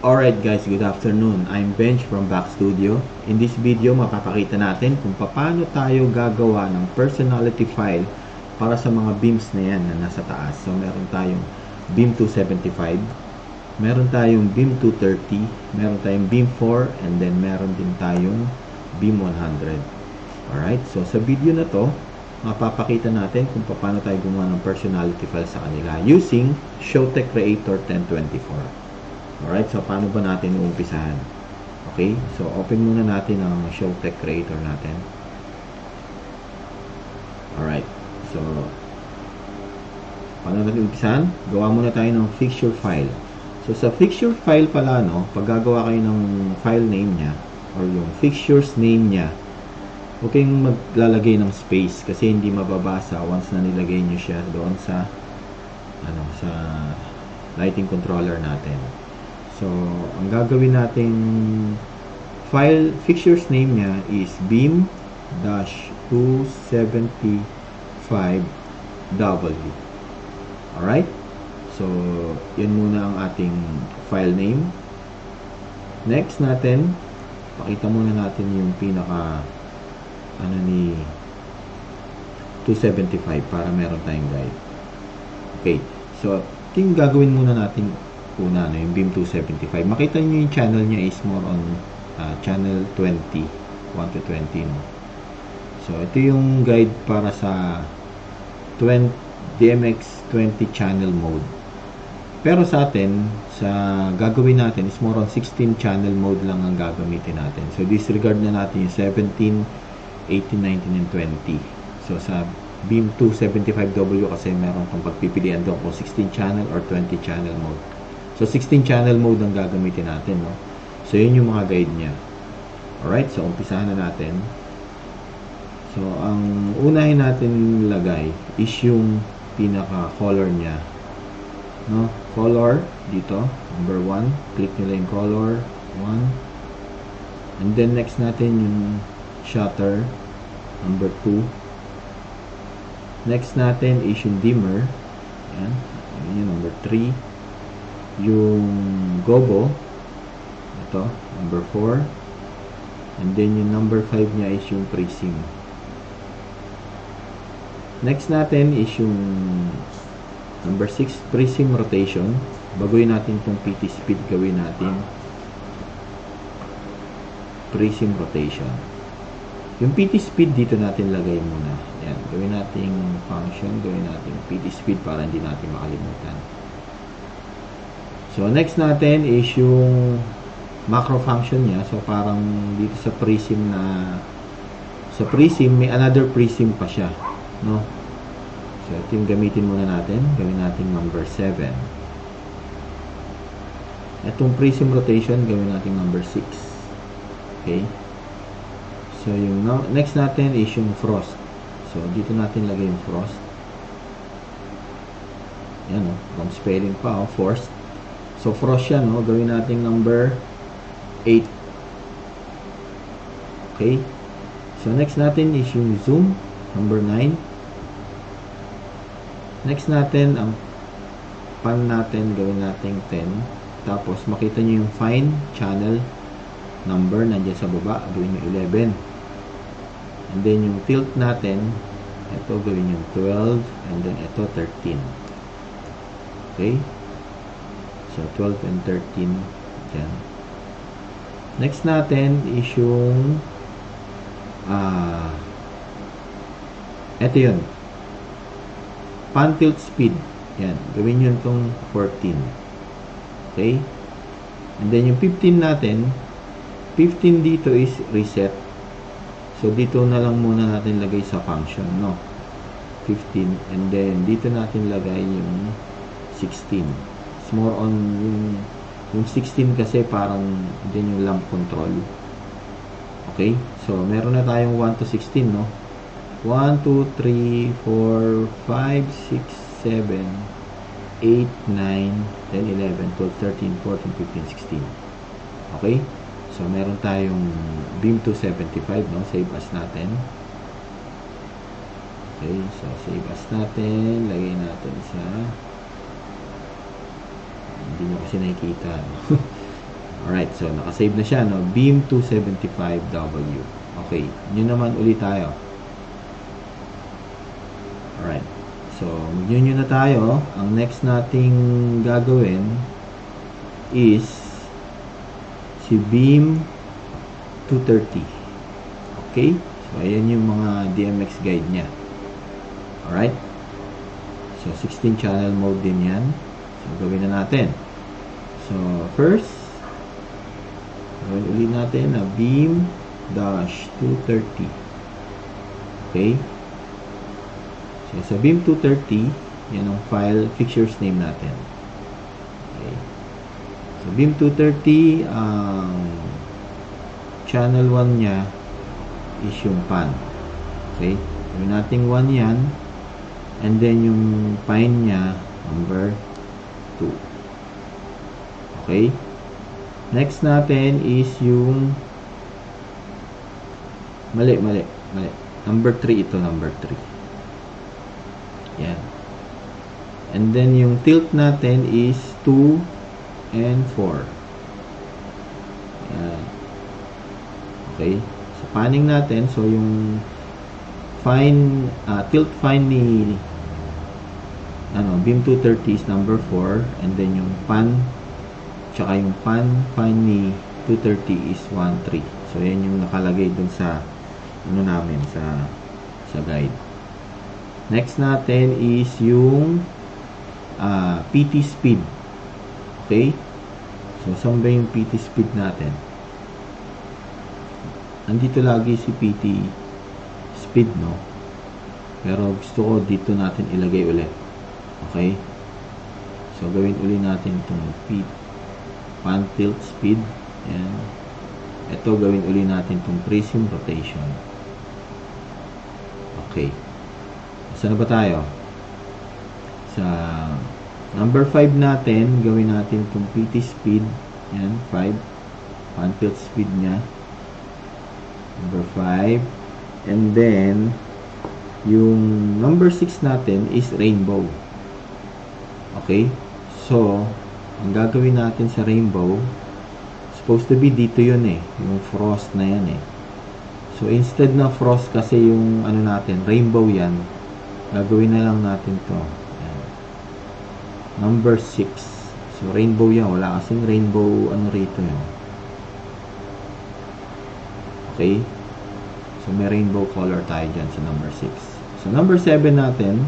Alright guys, good afternoon. I'm Bench from Back Studio. In this video, mapapakita natin kung paano tayo gagawa ng personality file para sa mga beams na yan na nasa taas. So, meron tayong beam 275, meron tayong beam 230, meron tayong beam 4, and then meron din tayong beam 100. Alright, so sa video na to, mapapakita natin kung paano tayo gumawa ng personality file sa kanila using Showtech Creator 1024. Alright, so paano ba natin uumpisahan? Okay, so open muna natin ang Showtech Creator natin. Alright, so paano natin umpisahan? Gawa muna tayo ng fixture file. So sa fixture file pala, no, pag gagawa kayo ng file name niya or yung fixtures name niya, huwag kayong maglalagay ng space kasi hindi mababasa once na nilagay nyo siya doon sa sa lighting controller natin. So, ang gagawin nating file fixtures name niya is beam-275W. Alright? So, yun muna ang ating file name. Next natin, pakita muna natin yung pinaka ni 275 para meron tayong guide. Okay. So, yung gagawin muna natin una, yung beam 275. Makita nyo yung channel niya is more on channel 20, 1 to 20. No? So, ito yung guide para sa DMX 20 channel mode. Pero sa atin, sa gagawin natin is more on 16 channel mode lang ang gagamitin natin. So, disregard na natin yung 17, 18, 19, and 20. So, sa beam 275W kasi meron kang pagpipilian doon kung 16 channel or 20 channel mode. So, 16 channel mode ang gagamitin natin, no? So, yun yung mga guide niya. Alright, so, umpisahan na natin. So, ang unahin natin lagay is yung pinaka-color niya. No? Color, dito, number 1. Click nyo lang yung color, 1. And then, next natin yung shutter, number 2. Next natin is yung dimmer. Ayan, yun, number 3. Yung gobo, ito, number 4. And then yung number 5 niya is yung prism. Next natin is yung number 6, prism rotation. Baguhin natin itong PT speed, gawin natin prism rotation. Yung PT speed dito natin lagay muna. Yan, gawin natin function, gawin natin PT speed para hindi natin makalimutan. So, next natin is yung macro function niya. So, parang dito sa prism may another prism pa siya. No? So, ito yung gamitin muna natin. Gawin natin number 7. Itong prism rotation, gawin natin number 6. Okay? So, yung next natin is yung frost. So, dito natin lagay yung frost. Yan, oh. Wrong spelling pa, oh. Forced. So, frost yan, no? Gawin natin number 8. Okay? So, next natin is yung zoom, number 9. Next natin, ang pan natin, gawin natin 10. Tapos, makita nyo yung fine channel number, nandiyan sa baba, gawin nyo 11. And then, yung tilt natin, ito, gawin yung 12. And then, ito, 13. Okay? So, 12 and 13. Yan. Next natin is yung ito yun. Pan tilt speed. Yan. Gawin yun itong 14. Okay? And then, yung 15 natin, 15 dito is reset. So, dito na lang muna natin lagay sa function, no? 15. And then, dito natin lagay yung 16. It's more on yung 16 kasi parang din yung lamp control. Okay? So, meron na tayong 1 to 16, no? 1, 2, 3, 4, 5, 6, 7, 8, 9, 10, 11, 12, 13, 14, 15, 16. Okay? So, meron tayong beam 275, no? Save as natin. Okay? So, save as natin. Lagay natin sa hindi nyo kasi nakikita. Alright, so nakasave na siya, no? Beam 275W. Okay, yun naman ulit tayo. Alright, so mag-yun na tayo. Ang next nating gagawin is si Beam 230. Okay, so ayan yung mga DMX guide niya. Alright, so 16 channel mode din yan. So gawin na natin. So first, gawin ulit natin na Beam dash 230. Okay, so sa Beam 230, yan ang file fixtures name natin. Okay, so Beam 230, ang channel 1 nya is yung pan. Okay, gawin natin 1 yan, and then yung pine nya number 2. Okay, next natin is yung mali. Number 3 ito, number 3. Yan. And then yung tilt natin is 2 and 4. Yan. Okay. So panning natin, so yung tilt fine ni Beam 230 is number 4, and then yung pan tsaka yung pan fine ni 230 is 1, 3. So yan yung nakalagay dun sa namin sa guide. Next natin is yung PT speed. Okay, so saan ba yung PT speed natin? Andito lagi si PT speed, no? Pero gusto ko dito natin ilagay ulit. Okay, so gawin ulit natin itong pan tilt speed. Yan. Ito gawin ulit natin itong prism rotation. Okay, saan na ba tayo? Sa number 5 natin, gawin natin itong PT speed. Yan, 5. Pan tilt speed nya. Number 5. And then, yung number 6 natin is rainbow. Okay? So, ang gagawin natin sa rainbow, supposed to be dito yun eh. Yung frost na yan eh. So, instead na frost kasi yung ano natin, rainbow yan, gagawin na lang natin to. Yan. Number 6. So, rainbow yan. Wala kasing rainbow ano rito yun. Okay? So, may rainbow color tayo dyan sa number 6. So, number 7 natin.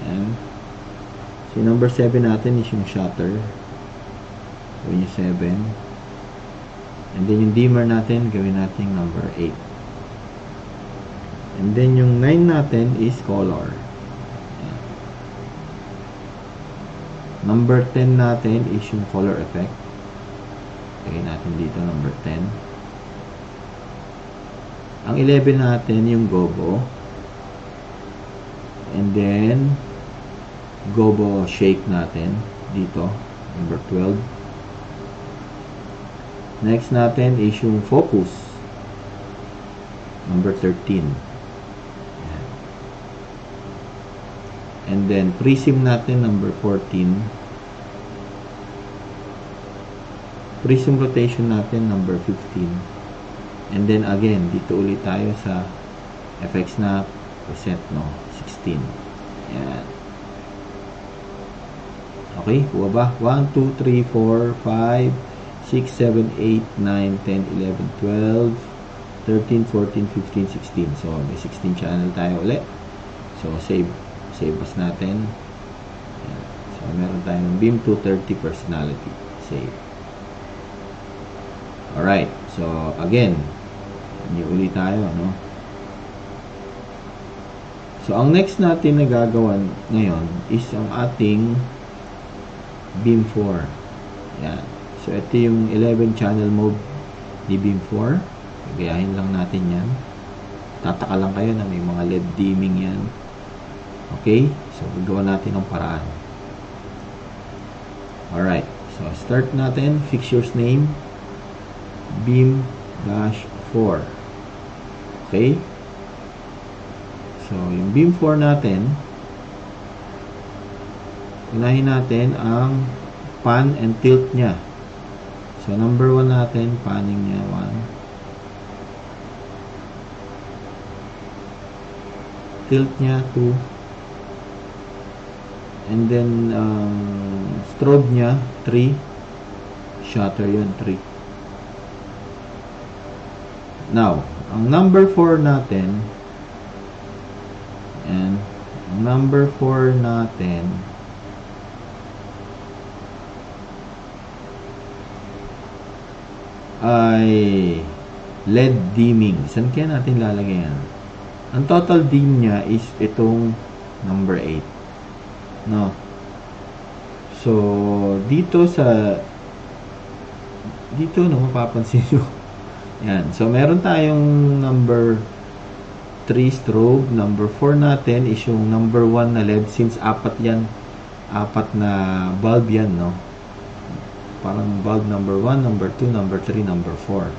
Yan. So, number 7 natin is yung shutter. Gawin yung 7. And then, yung dimmer natin, gawin natin number 8. And then, yung 9 natin is color. Yan. Number 10 natin is yung color effect. Gawin natin dito, number 10. Ang 11 natin, yung gobo. And then, gobo shake natin dito, number 12. Next natin is yung focus, number 13. Yan. And then prism natin, number 14. Prism rotation natin, number 15. And then again, dito ulit tayo sa effects na percent, no? 16. Yan. Okay, kuha ba? 1, 2, 3, 4, 5, 6, 7, 8, 9, 10, 11, 12, 13, 14, 15, 16. So, may 16 channel tayo ulit. So, save as natin. Yan. So, meron tayong Beam 230 personality. Save. Alright. So, again, hindi ulit tayo, no? So, ang next natin na gagawin ngayon is ang ating Beam 4. Yan. So, ito yung 11 channel mode ni Beam 4. Gayahin lang natin yan. Tataka lang kayo na may mga LED dimming yan. Okay? So, gagawa natin ng paraan. Alright. So, start natin. Fixtures name. Beam dash 4. Okay? So, yung Beam 4 natin, unahin natin ang pan and tilt nya. So, number 1 natin, panning niya, 1. Tilt niya, 2. And then, strobe niya, 3. Shutter yun, 3. Now, ang number 4 natin, and number 4 natin, ay LED dimming. Saan kaya natin lalagay yan? Ang total dim niya is itong number 8. No? So, dito, mapapansin nyo. Yan. So, meron tayong number 3 strobe. Number 4 natin is yung number 1 na LED. Since apat yan, apat na bulb yan, no? Parang bulb number 1, number 2, number 3, number 4.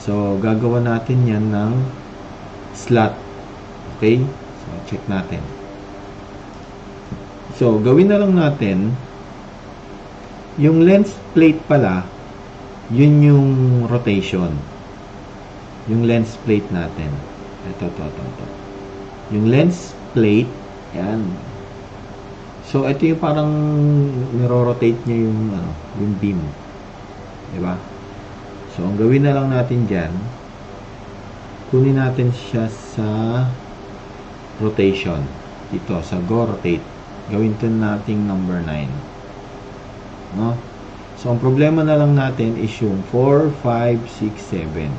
So, gagawa natin yan ng slot. Okay? So, check natin. So, gawin na lang natin yung lens plate pala, yun yung rotation. Yung lens plate natin. Ito. Yung lens plate, yan. So, ito yung parang niro-rotate niya yung beam. Diba? So, ang gawin na lang natin dyan, kunin natin siya sa rotation. Dito, sa go rotate. Gawin ito nating number 9. No? So, ang problema na lang natin is yung 4, 5, 6, 7.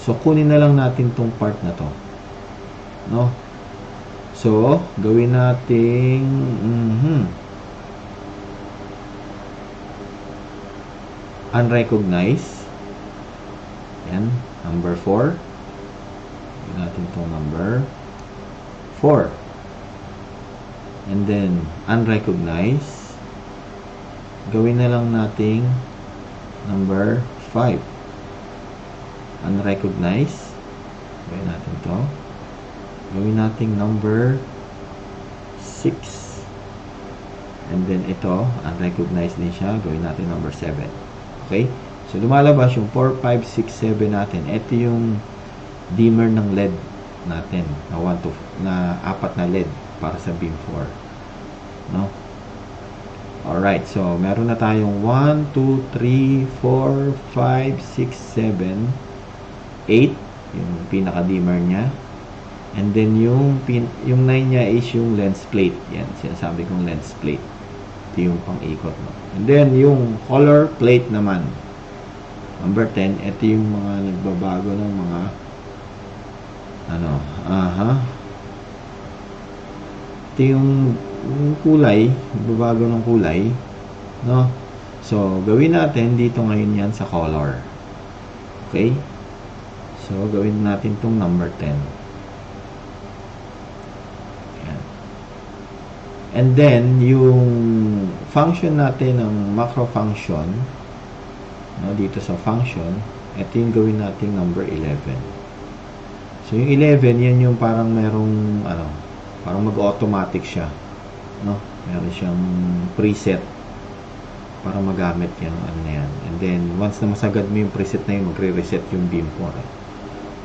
So, kunin na lang natin tong part na to. No? So, gawin nating unrecognized. Yan. Number 4. Gawin natin itong number 4. And then, unrecognized. Gawin na lang nating number 5. Unrecognized. Gawin natin to. Gawin nating number 6. And then, ito, unrecognized din siya. Gawin natin number 7. Okay? So, lumalabas yung 4, 5, 6, 7 natin. Ito yung dimmer ng LED natin. Na 4 na LED para sa beam 4. No? Alright. So, meron na tayong 1, 2, 3, 4, 5, 6, 7, 8. Yung pinaka-dimmer niya. And then, yung 9 niya is yung lens plate. Yan. Sinasabi kong lens plate. Ito yung pang-ikot. No? And then, yung color plate naman. Number 10. Ito yung mga nagbabago ng mga ito yung kulay, babago ng kulay, no? So, gawin natin dito ngayon yan sa color. Okay? So, gawin natin tong number 10. Ayan. And then, yung function natin ng macro function, no, dito sa function, ito yung gawin natin number 11. So, yung 11, yan yung parang merong, parang mag-automatic siya. No? Meron siyang preset para magamit yung yan. And then, once na masagad mo yung preset na yun, magre-reset yung beam 4.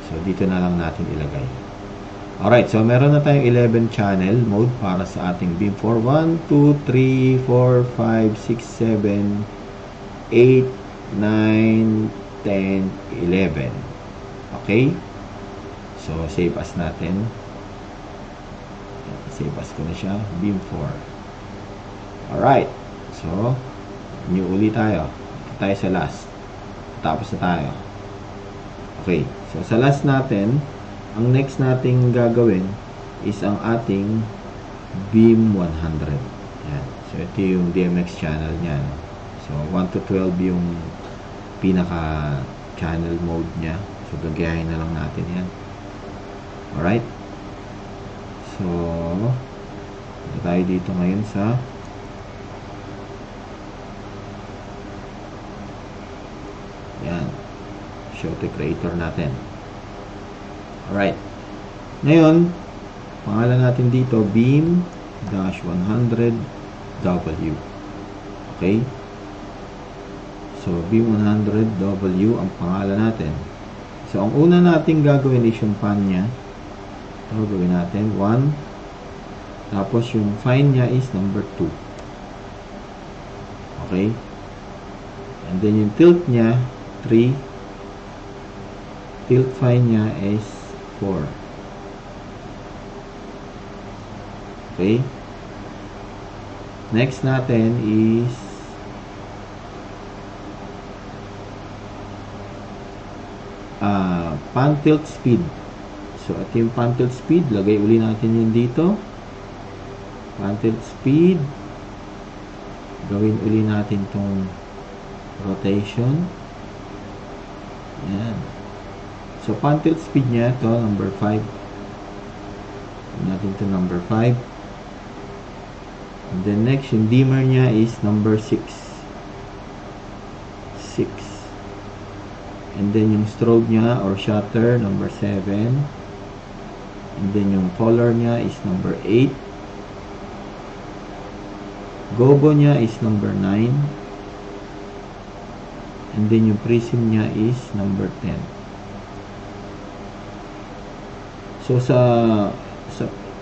So, dito na lang natin ilagay. Alright, so meron na tayong 11 channel mode para sa ating beam 4. 1, 2, 3, 4, 5, 6, 7, 8, 9, 10, 11. Okay? So, save as natin. Save as ko na siya. Beam 4. Alright. So, new uli tayo. Ito tayo sa last. Tapos na tayo. Okay. So, sa last natin, ang next nating gagawin is ang ating beam 100. Yan. So, ito yung DMX channel niya. So, 1 to 12 yung pinaka channel mode niya. So, gagayahin na lang natin yan. Alright. So, ito tayo dito ngayon sa yan. Show to creator natin. Alright. Ngayon, pangalan natin dito, beam-100W. Okay? So, beam100W ang pangalan natin. So, ang una nating gagawin is yung pan niya. Ito, gawin natin 1. Tapos, yung fine niya is number 2. Okay? And then, yung tilt niya, 3. Tilt fine niya is 4. Okay? Next natin is pan tilt speed. So, ito yung pan tilt speed. Lagay uli natin yun dito. Pan tilt speed. Gawin uli natin tong rotation. Yan. So, pan tilt speed niya, ito, number 5. Natin to number 5. And then next, yung dimmer niya is number 6. 6. And then yung strobe niya or shutter, number 7. And then yung color niya is number 8. Gobo niya is number 9. And then yung prism niya is number 10. So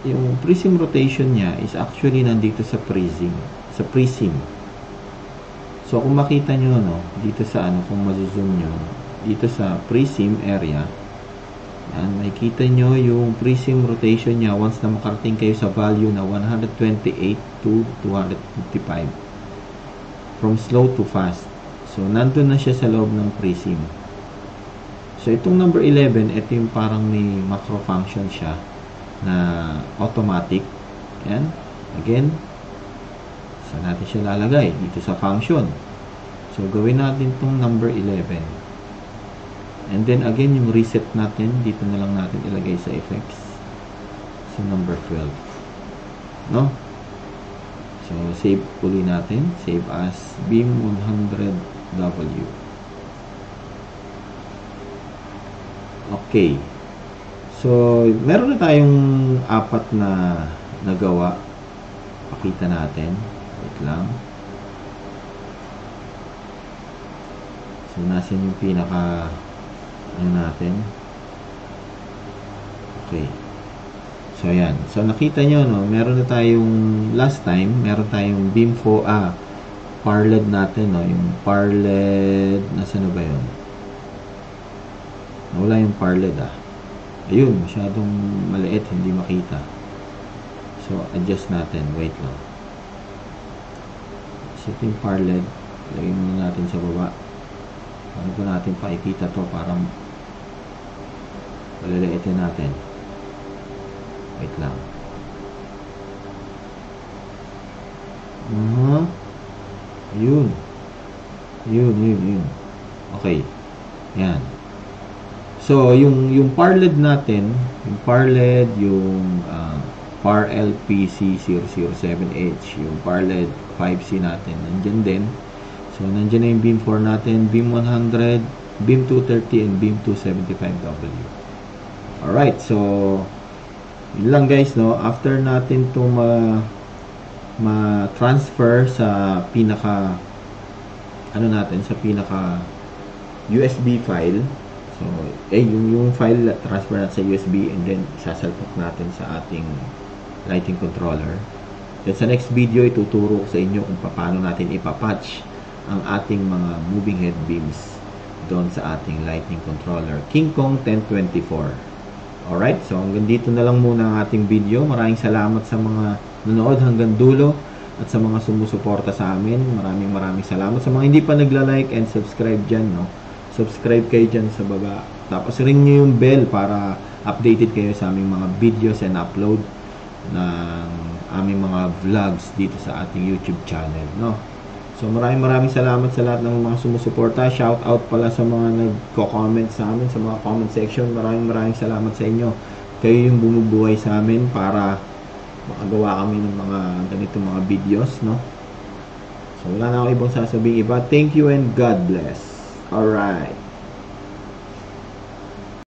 yung prism rotation niya is actually nandito sa prism. So kung makita nyo, no, dito sa kung mazoom nyo, dito sa prism area, yan, makikita nyo yung prism rotation niya once na makarating kayo sa value na 128 to 255. From slow to fast. So, nandun na siya sa loob ng prism. So, itong number 11, ito yung parang may macro function siya na automatic. Yan. Again, saan natin siya lalagay? Dito sa function. So, gawin natin itong number 11. And then, again, yung reset natin, dito na lang natin ilagay sa effects. So, number 12. No? So, save uli natin. Save as beam100W. Okay. So, meron na tayong 4 na nagawa. Pakita natin. Wait lang. So, nasan yung pinaka natin. Okay. So, ayan. So, nakita nyo, no? Meron na tayong last time, meron tayong beam par LED natin, no? Yung par LED, nasa na ba yun? Wala yung par LED, Ayun, masyadong maliit, hindi makita. So, adjust natin. Wait lang. So, ito yung par LED. Lagyan muna natin sa baba. Ano ba natin pakikita to para paliliitin natin. Wait lang. Yun. Yun. Okay. Yan. So, yung par LED natin, yung par LED, yung par LPC007H, yung par LED 5C natin, nandyan din. So, nandyan na yung beam 4 natin, beam 100, beam 230, and beam 275W. Alright, so, yun lang guys, no? After natin to ma-transfer sa pinaka, sa pinaka USB file. So, yung file, transfer natin sa USB, and then, sasalpak natin sa ating lighting controller. Then, sa next video, ituturo ko sa inyo kung paano natin ipapatch ang ating mga moving head beams doon sa ating lighting controller King Kong 1024. Alright, so hanggang dito na lang muna ang ating video. Maraming salamat sa mga nanood hanggang dulo at sa mga sumusuporta sa amin. Maraming salamat sa mga hindi pa nagla-like and subscribe dyan, no? Subscribe kayo dyan sa baba. Tapos ring nyo yung bell para updated kayo sa aming mga videos and upload ng aming mga vlogs dito sa ating YouTube channel, no? So, maraming salamat sa lahat ng mga sumusuporta. Shout out pala sa mga nagko-comment sa amin, sa mga comment section. Maraming salamat sa inyo. Kayo yung bumubuhay sa amin para makagawa kami ng mga ganitong mga videos, no? So, wala na ako ibang sasabihin iba. Thank you and God bless. Alright.